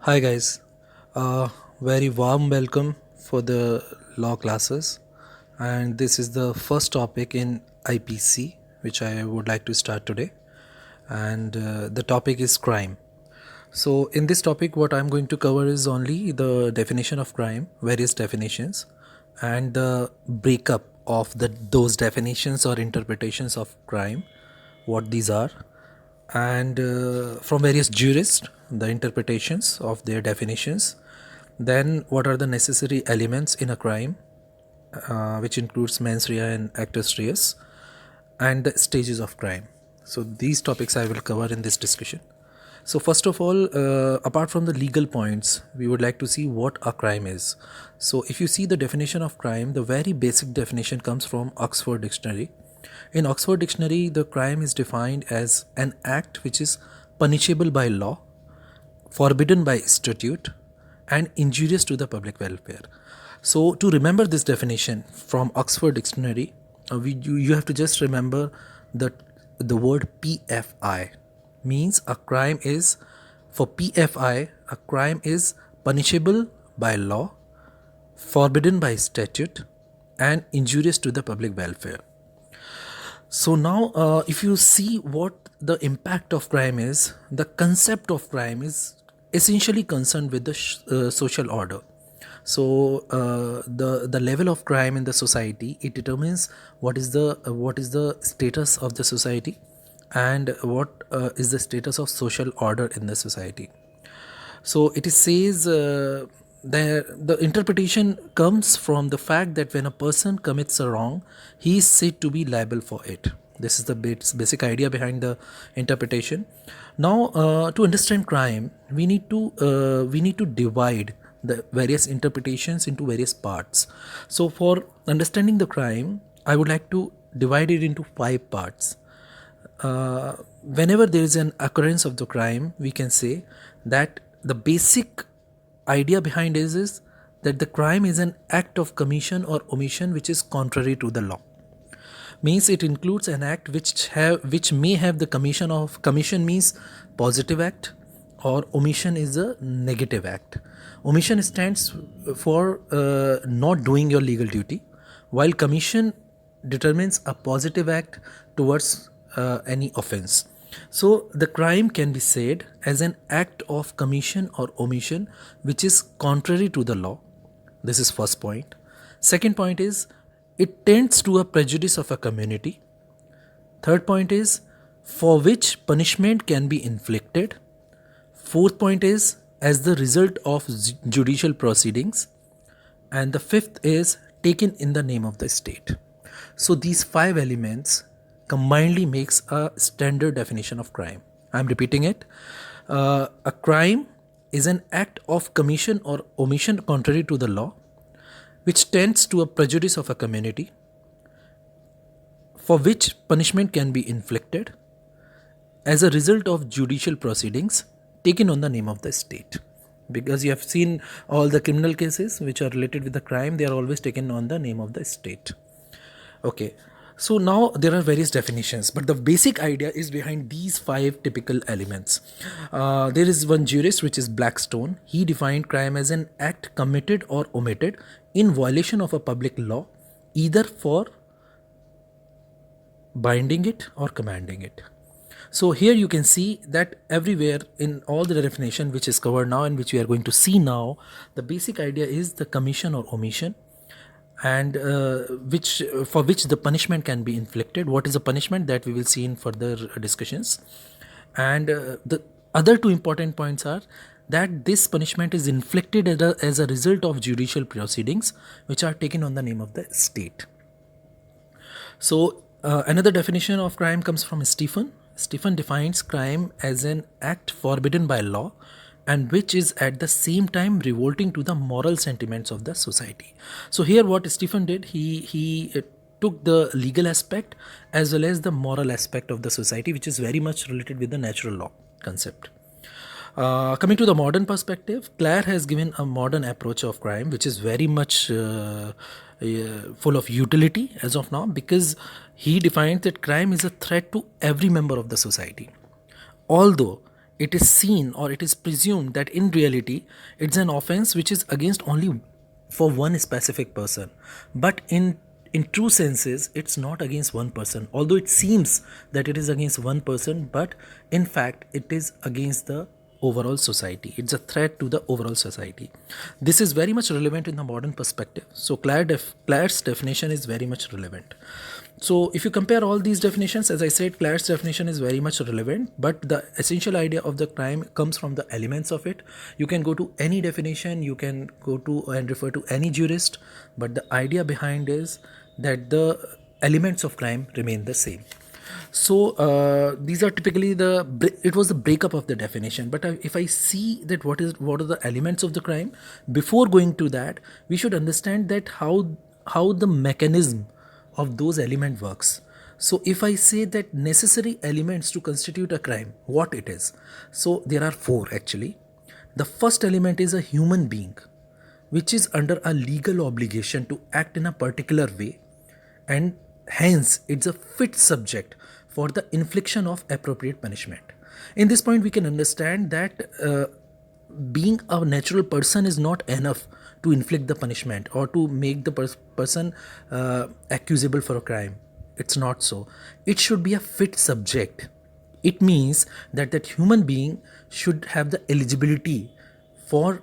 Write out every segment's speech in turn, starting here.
Hi guys, very warm welcome for the law classes, and this is the first topic in IPC which I would like to start today, and the topic is crime. So in this topic what I'm going to cover is only the definition of crime, various definitions, and the breakup of those definitions or interpretations of crime, what these are, and from various jurists the interpretations of their definitions, then what are the necessary elements in a crime, which includes mens rea and actus reus, and the stages of crime. So these topics I will cover in this discussion. So first of all, apart from the legal points, we would like to see what a crime is. So if you see the definition of crime, the very basic definition comes from Oxford Dictionary. In Oxford Dictionary, the crime is defined as an act which is punishable by law, forbidden by statute, and injurious to the public welfare. So to remember this definition from Oxford Dictionary, you have to just remember that the word PFI means a crime is, for PFI, a crime is punishable by law, forbidden by statute, and injurious to the public welfare. So now, if you see what the impact of crime is, the concept of crime is essentially concerned with the social order. So the level of crime in the society, it determines what is the status of the society, and what is the status of social order in the society. So it says the interpretation comes from the fact that when a person commits a wrong, he is said to be liable for it. This is the basic idea behind the interpretation. Now, to understand crime, we need to divide the various interpretations into various parts. So, for understanding the crime, I would like to divide it into 5 parts. Whenever there is an occurrence of the crime, we can say that the basic idea behind is that the crime is an act of commission or omission which is contrary to the law. Means it includes an act which may have the commission means positive act, or omission is a negative act. Omission stands for not doing your legal duty, while commission determines a positive act towards any offense. So the crime can be said as an act of commission or omission which is contrary to the law. This is first point. Second point is it tends to a prejudice of a community. Third point is for which punishment can be inflicted. Fourth point is as the result of judicial proceedings. And the fifth is taken in the name of the state. So these 5 elements combinedly makes a standard definition of crime. I am repeating it. A crime is an act of commission or omission contrary to the law, which tends to a prejudice of a community, for which punishment can be inflicted as a result of judicial proceedings taken on the name of the state. Because you have seen all the criminal cases which are related with the crime, they are always taken on the name of the state. Okay. So now there are various definitions, but the basic idea is behind these 5 typical elements. There is one jurist, which is Blackstone. He defined crime as an act committed or omitted in violation of a public law, either for binding it or commanding it. So here you can see that everywhere in all the definition which is covered now and which we are going to see now, the basic idea is the commission or omission, and for which the punishment can be inflicted. What is the punishment, that we will see in further discussions. And the other 2 important points are that this punishment is inflicted as a result of judicial proceedings which are taken on the name of the state. So another definition of crime comes from Stephen. Stephen defines crime as an act forbidden by law and which is at the same time revolting to the moral sentiments of the society. So here what Stephen did, he took the legal aspect as well as the moral aspect of the society, which is very much related with the natural law concept. Coming to the modern perspective, Clare has given a modern approach of crime, which is very much full of utility as of now, because he defines that crime is a threat to every member of the society. Although it is seen or it is presumed that in reality it's an offense which is against only for one specific person, but in true senses it's not against one person, although it seems that it is against one person, but in fact it is against the overall society. It's a threat to the overall society. This is very much relevant in the modern perspective. So Clare's definition is very much relevant. So if you compare all these definitions, as I said, Clare's definition is very much relevant, but the essential idea of the crime comes from the elements of it. You can go to any definition, you can go to and refer to any jurist, but the idea behind is that the elements of crime remain the same. So these are typically it was the breakup of the definition. But if I see that what are the elements of the crime, before going to that, we should understand that how the mechanism of those element works. So if I say that necessary elements to constitute a crime, what it is? So there are four actually. The first element is a human being, which is under a legal obligation to act in a particular way, and hence it's a fit subject for the infliction of appropriate punishment. In this point, we can understand that being a natural person is not enough to inflict the punishment or to make the person accusable for a crime. It's not so. It should be a fit subject. It means that that human being should have the eligibility for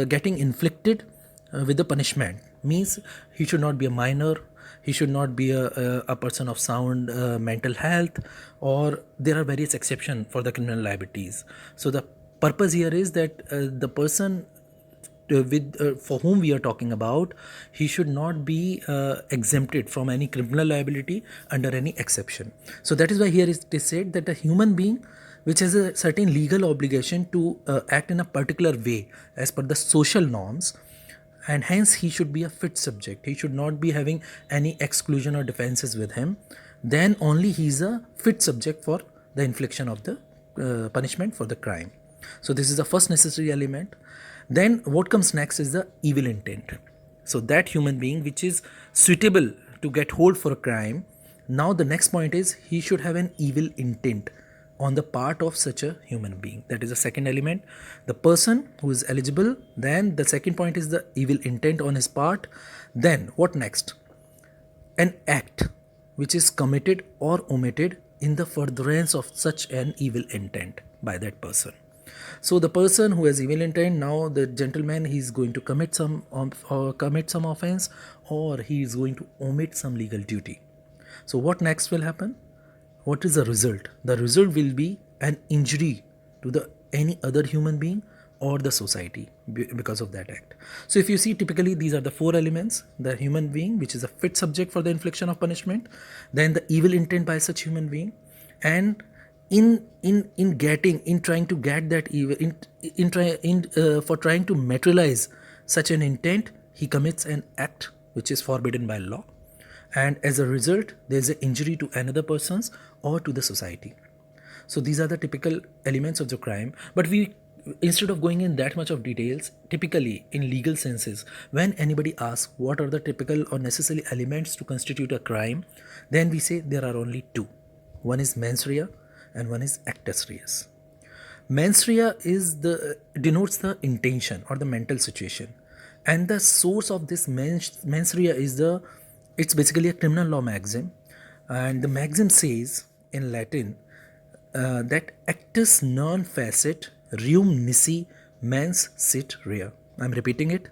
getting inflicted with the punishment. Means he should not be a minor, he should not be a person of sound mental health, or there are various exceptions for the criminal liabilities. So the purpose here is that the person for whom we are talking about, he should not be exempted from any criminal liability under any exception. So that is why here it is said that a human being which has a certain legal obligation to act in a particular way as per the social norms, and hence he should be a fit subject. He should not be having any exclusion or defenses with him. Then only he is a fit subject for the infliction of the punishment for the crime. So this is the first necessary element. Then what comes next is the evil intent. So that human being which is suitable to get hold for a crime. Now the next point is he should have an evil intent on the part of such a human being. That is the second element. The person who is eligible. Then the second point is the evil intent on his part. Then what next? An act which is committed or omitted in the furtherance of such an evil intent by that person. So the person who has evil intent, now the gentleman, he is going to commit some offense, or he is going to omit some legal duty. So what next will happen? What is the result? The result will be an injury to any other human being or the society because of that act. So if you see, typically these are the four elements: the human being which is a fit subject for the infliction of punishment, then the evil intent by such human being, and in trying to get that evil for trying to materialize such an intent, he commits an act which is forbidden by law, and as a result there is an injury to another person's or to the society. So these are the typical elements of the crime. But we, instead of going in that much of details, typically in legal senses, when anybody asks what are the typical or necessary elements to constitute a crime, then we say there are only two. One is mens rea and one is actus reus. Mens rea denotes the intention or the mental situation, and the source of this mens rea is it's basically a criminal law maxim, and the maxim says in Latin that actus non facet reum nisi mens sit rea. I'm repeating it.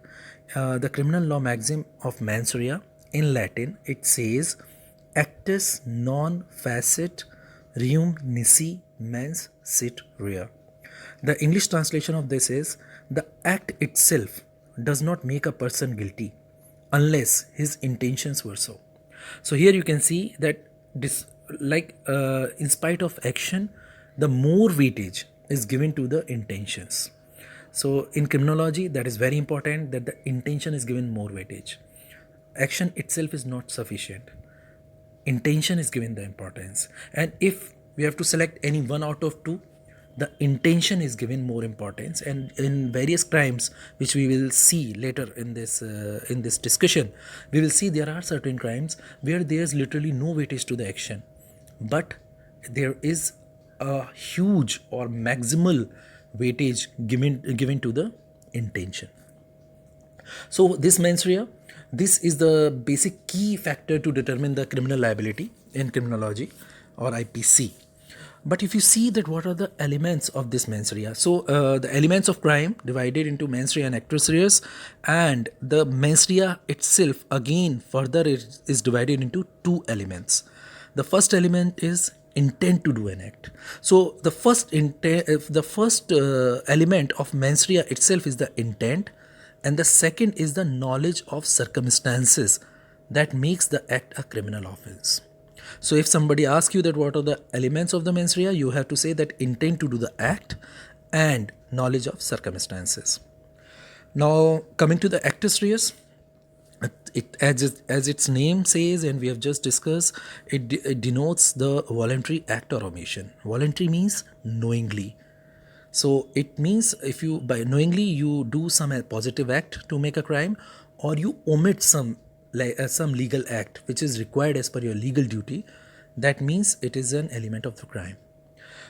The criminal law maxim of mens rea in Latin, it says actus non facet reum nisi mens sit rea. The English translation of this is, the act itself does not make a person guilty unless his intentions were so. So here you can see that this, in spite of action, the more weightage is given to the intentions. So in criminology, that is very important, that the intention is given more weightage. Action itself is not sufficient. Intention is given the importance. And if we have to select any one out of two, the intention is given more importance. And in various crimes, which we will see later in this discussion, we will see there are certain crimes where there is literally no weightage to the action, but there is a huge or maximal weightage given to the intention. So this mens rea, this is the basic key factor to determine the criminal liability in criminology or IPC. But if you see that what are the elements of this mens rea, so the elements of crime divided into mens rea and actus reus, and the mens rea itself again further is divided into two elements. The first element is intent to do an act. So the first element of mens rea itself is the intent, and the second is the knowledge of circumstances that makes the act a criminal offense. So if somebody asks you that what are the elements of the mens rea, you have to say that intent to do the act and knowledge of circumstances. Now coming to the actus reus, as its name says, and we have just discussed, it denotes the voluntary act or omission. Voluntary means knowingly. So it means if you by knowingly you do some positive act to make a crime, or you omit some legal act which is required as per your legal duty, that means it is an element of the crime.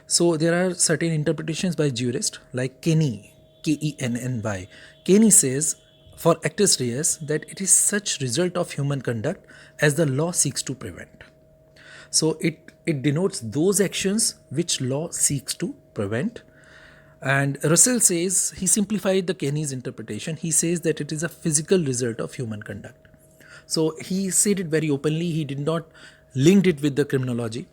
So there are certain interpretations by jurists like Kenny, Kenny. Kenny says for actus reus that it is such result of human conduct as the law seeks to prevent. So it denotes those actions which law seeks to prevent. And Russell says, he simplified the Kenny's interpretation. He says that it is a physical result of human conduct. So he said it very openly. He did not link it with the criminology,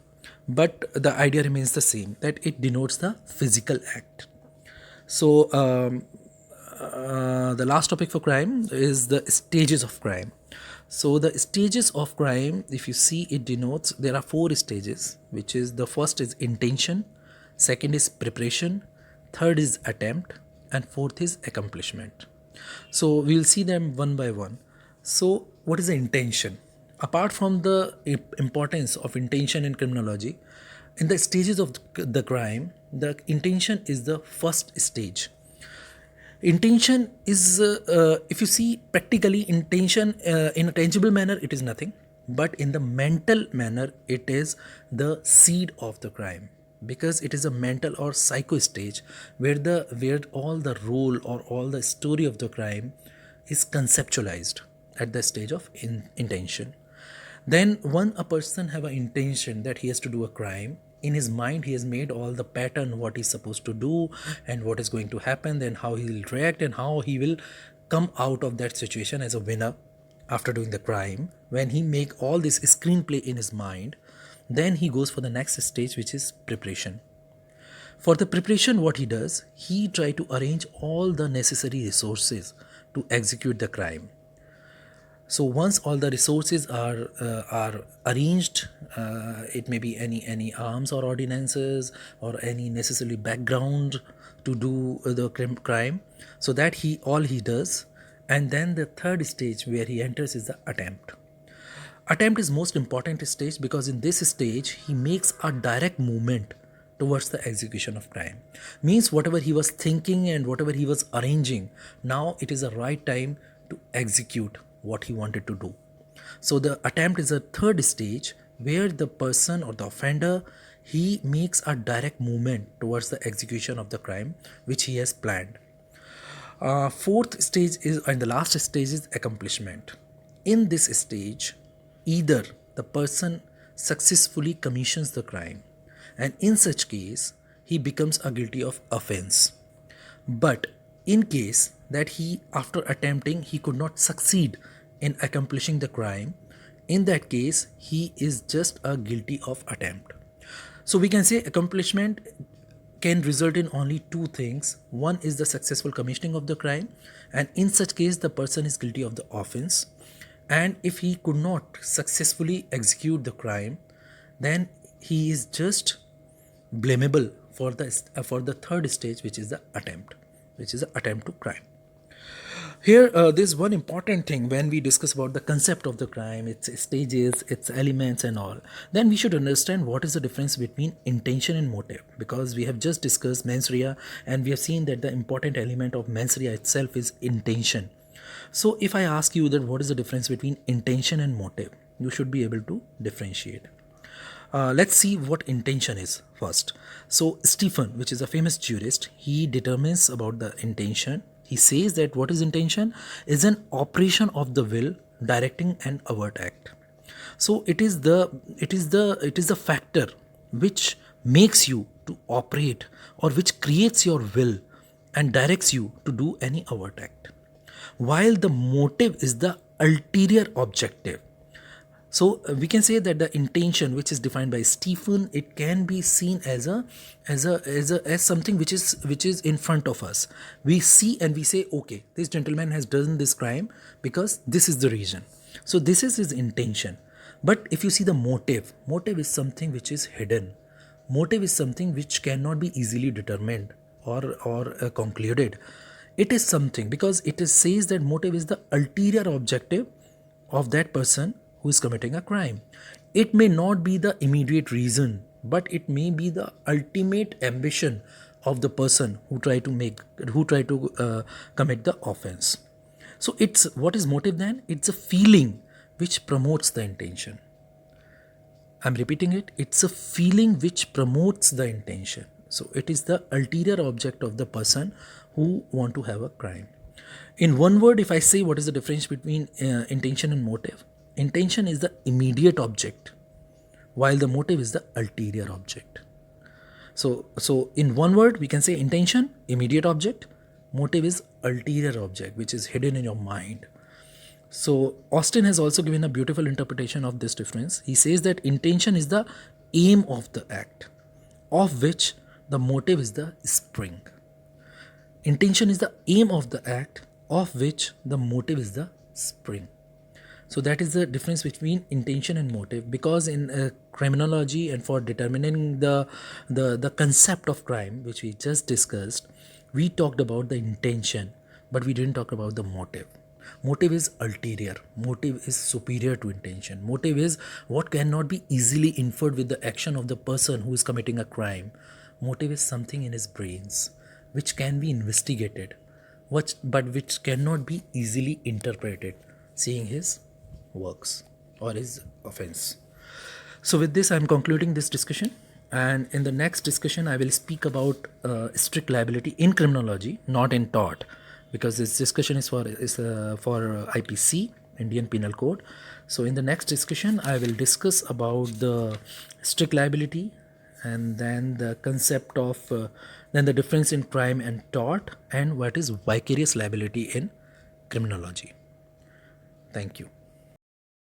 but the idea remains the same, that it denotes the physical act. So the last topic for crime is the stages of crime. So the stages of crime, if you see, it denotes there are 4 stages, which is the first is intention, second is preparation, third is attempt, and fourth is accomplishment. So we'll see them one by one. So what is the intention? Apart from the importance of intention in criminology, in the stages of the crime, the intention is the first stage. Intention is, if you see practically, intention in a tangible manner, it is nothing. But in the mental manner, it is the seed of the crime, because it is a mental or psycho stage where all the role or all the story of the crime is conceptualized at the stage of intention. Then when a person have an intention that he has to do a crime, in his mind he has made all the pattern, what he's supposed to do and what is going to happen, then how he will react and how he will come out of that situation as a winner after doing the crime. When he make all this screenplay in his mind, then he goes for the next stage, which is preparation. For the preparation, what he does, he try to arrange all the necessary resources to execute the crime. So once all the resources are arranged, it may be any arms or ordinances or any necessary background to do the crime, so that all he does. And then the third stage where he enters is the attempt. Attempt is most important stage, because in this stage he makes a direct movement towards the execution of crime. Means whatever he was thinking and whatever he was arranging, now it is the right time to execute what he wanted to do. So the attempt is a third stage where the person or the offender, he makes a direct movement towards the execution of the crime which he has planned. Fourth stage is, and the last stage is accomplishment. In this stage, either the person successfully commissions the crime, and in such case he becomes a guilty of offense. But in case that he, after attempting, he could not succeed in accomplishing the crime, in that case he is just a guilty of attempt. So we can say accomplishment can result in only two things. One is the successful commissioning of the crime, and in such case the person is guilty of the offense. And if he could not successfully execute the crime, then he is just blamable for the third stage, which is the attempt, to crime. Here, there's one important thing when we discuss about the concept of the crime, its stages, its elements and all. Then we should understand what is the difference between intention and motive, because we have just discussed mens rea and we have seen that the important element of mens rea itself is intention. So if I ask you that what is the difference between intention and motive, you should be able to differentiate. Let's see what intention is first. So Stephen, which is a famous jurist, he determines about the intention. He says that what is intention is an operation of the will directing an overt act. So it is the factor which makes you to operate, or which creates your will and directs you to do any overt act, while the motive is the ulterior objective. So we can say that the intention, which is defined by Stephen, it can be seen as something which is in front of us. We see and we say, okay, this gentleman has done this crime because this is the reason. So this is his intention. But if you see the motive is something which is hidden. Motive is something which cannot be easily determined or concluded. It is something because it is says that motive is the ulterior objective of that person who is committing a crime. It may not be the immediate reason, but it may be the ultimate ambition of the person who try to commit the offense. So it's what is motive then? It's a feeling which promotes the intention. I'm repeating it. It's a feeling which promotes the intention. So it is the ulterior object of the person who want to have a crime. In one word, if I say what is the difference between intention and motive, intention is the immediate object, while the motive is the ulterior object. So in one word, we can say intention, immediate object, motive is ulterior object, which is hidden in your mind. So Austin has also given a beautiful interpretation of this difference. He says that intention is the aim of the act, of which the motive is the spring. Intention is the aim of the act, of which the motive is the spring. So that is the difference between intention and motive, because in criminology and for determining the concept of crime, which we just discussed, we talked about the intention, but we didn't talk about the motive. Motive is ulterior. Motive is superior to intention. Motive is what cannot be easily inferred with the action of the person who is committing a crime. Motive is something in his brains which can be investigated, but which cannot be easily interpreted, seeing his works or his offense. So with this, I'm concluding this discussion. And in the next discussion, I will speak about strict liability in criminology, not in tort, because this discussion is for IPC, Indian Penal Code. So in the next discussion, I will discuss about the strict liability, and then the concept of then the difference in crime and tort, and what is vicarious liability in criminology. Thank you.